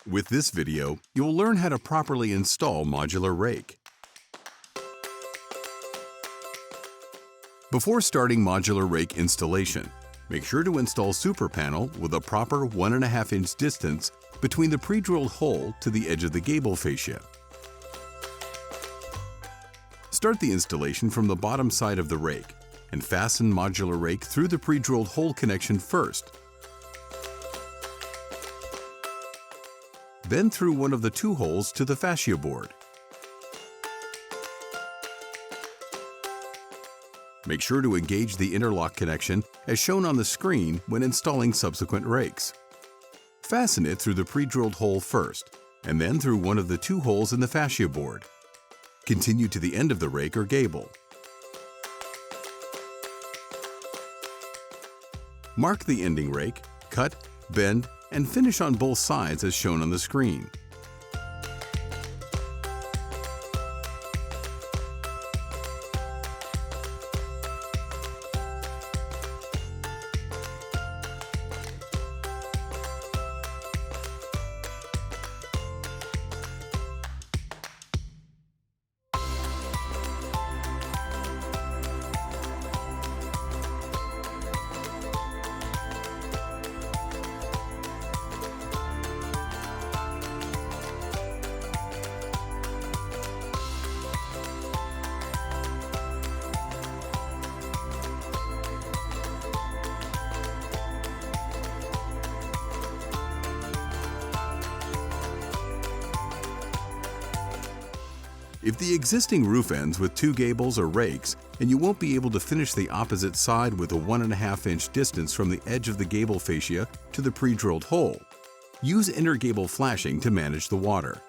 With this video, you'll learn how to properly install Modular Rake. Before starting Modular Rake installation, make sure to install super panel with a proper 1.5-inch distance between the pre-drilled hole to the edge of the gable fascia. Start the installation from the bottom side of the rake and fasten Modular Rake through the pre-drilled hole connection first. Then through one of the two holes to the fascia board. Make sure to engage the interlock connection as shown on the screen when installing subsequent rakes. Fasten it through the pre-drilled hole first, and then through one of the two holes in the fascia board. Continue to the end of the rake or gable. Mark the ending rake, cut, bend, and finish on both sides as shown on the screen. If the existing roof ends with two gables or rakes and you won't be able to finish the opposite side with a 1.5-inch distance from the edge of the gable fascia to the pre-drilled hole, use inner gable flashing to manage the water.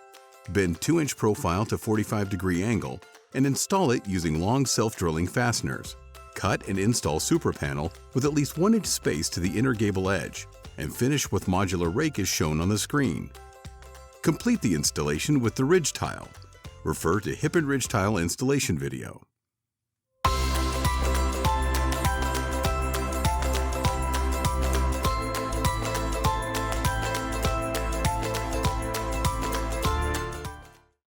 Bend 2-inch profile to 45-degree angle and install it using long self-drilling fasteners. Cut and install super panel with at least 1-inch space to the inner gable edge and finish with Modular Rake as shown on the screen. Complete the installation with the ridge tile. Refer to hip and ridge tile installation video.